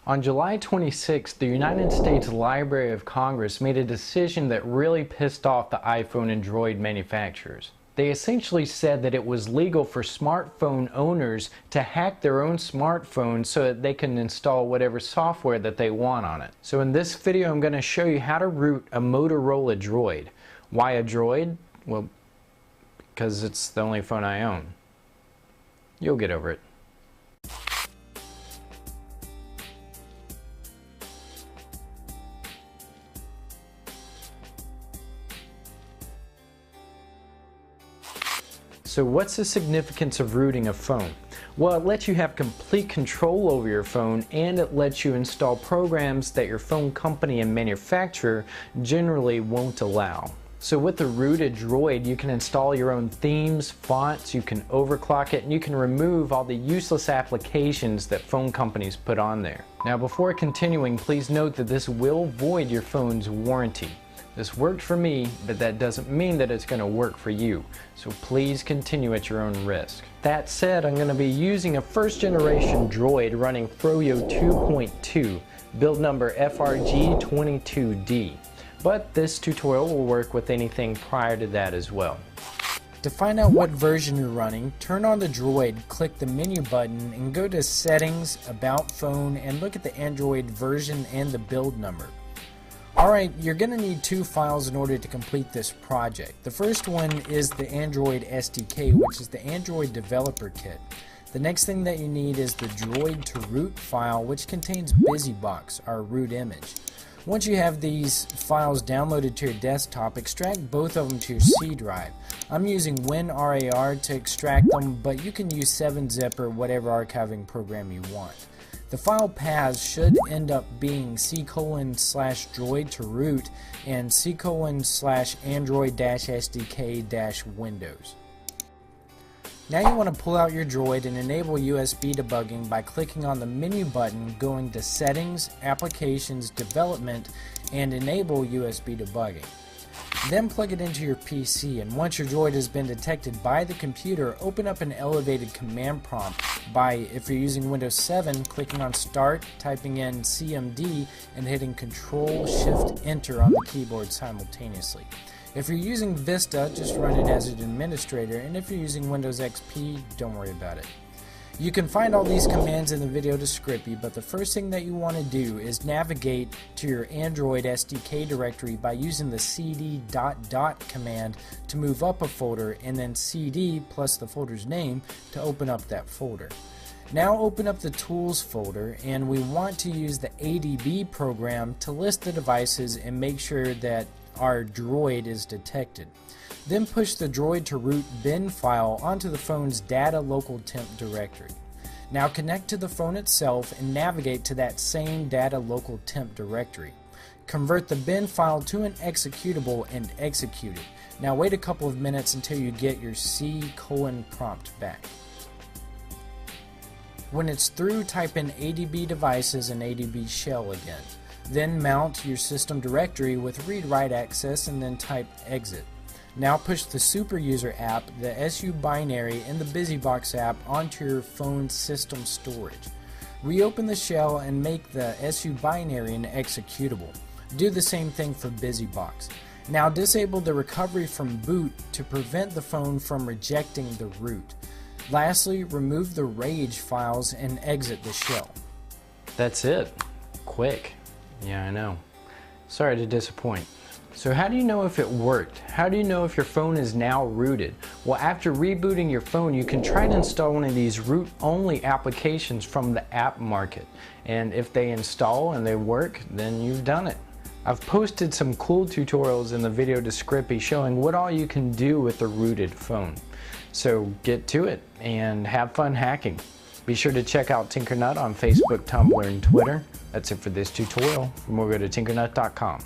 On July 26, the United States Library of Congress made a decision that really pissed off the iPhone and Droid manufacturers. They essentially said that it was legal for smartphone owners to hack their own smartphone so that they can install whatever software that they want on it. So in this video, I'm going to show you how to root a Motorola Droid. Why a Droid? Well, because it's the only phone I own. You'll get over it. So what's the significance of rooting a phone? Well, it lets you have complete control over your phone, and it lets you install programs that your phone company and manufacturer generally won't allow. So with the rooted Droid, you can install your own themes, fonts, you can overclock it, and you can remove all the useless applications that phone companies put on there. Now before continuing, please note that this will void your phone's warranty. This worked for me, but that doesn't mean that it's going to work for you. So please continue at your own risk. That said, I'm going to be using a first generation Droid running Froyo 2.2, build number FRG22D. But this tutorial will work with anything prior to that as well. To find out what version you're running, turn on the Droid, click the menu button, and go to Settings, About Phone, and look at the Android version and the build number. Alright, you're going to need two files in order to complete this project. The first one is the Android SDK, which is the Android Developer Kit. The next thing that you need is the Droid to Root file, which contains BusyBox, our root image. Once you have these files downloaded to your desktop, extract both of them to your C drive. I'm using WinRAR to extract them, but you can use 7-zip or whatever archiving program you want. The file paths should end up being C:/droid to root and C:/android-SDK-Windows. Now you want to pull out your Droid and enable USB debugging by clicking on the menu button, going to Settings, Applications, Development, and Enable USB debugging. Then plug it into your PC, and once your Droid has been detected by the computer, open up an elevated command prompt by, if you're using Windows 7, clicking on Start, typing in CMD, and hitting Control-Shift-Enter on the keyboard simultaneously. If you're using Vista, just run it as an administrator, and if you're using Windows XP, don't worry about it. You can find all these commands in the video description, but the first thing that you want to do is navigate to your Android SDK directory by using the cd ... command to move up a folder, and then cd plus the folder's name to open up that folder. Now open up the Tools folder, and we want to use the ADB program to list the devices and make sure that our Droid is detected. Then push the Droid to Root bin file onto the phone's data local temp directory. Now connect to the phone itself and navigate to that same data local temp directory. Convert the bin file to an executable and execute it. Now wait a couple of minutes until you get your C: prompt back. When it's through, type in ADB devices and ADB shell again. Then mount your system directory with read-write access and then type exit. Now push the Super User app, the SU binary, and the BusyBox app onto your phone's system storage. Reopen the shell and make the SU binary an executable. Do the same thing for BusyBox. Now disable the recovery from boot to prevent the phone from rejecting the root. Lastly, remove the RAGE files and exit the shell. That's it. Quick. Yeah, I know. Sorry to disappoint. So how do you know if it worked? How do you know if your phone is now rooted? Well, after rebooting your phone, you can try to install one of these root-only applications from the app market. And if they install and they work, then you've done it. I've posted some cool tutorials in the video description showing what all you can do with a rooted phone. So get to it and have fun hacking. Be sure to check out Tinkernut on Facebook, Tumblr, and Twitter. That's it for this tutorial. For more, go to tinkernut.com.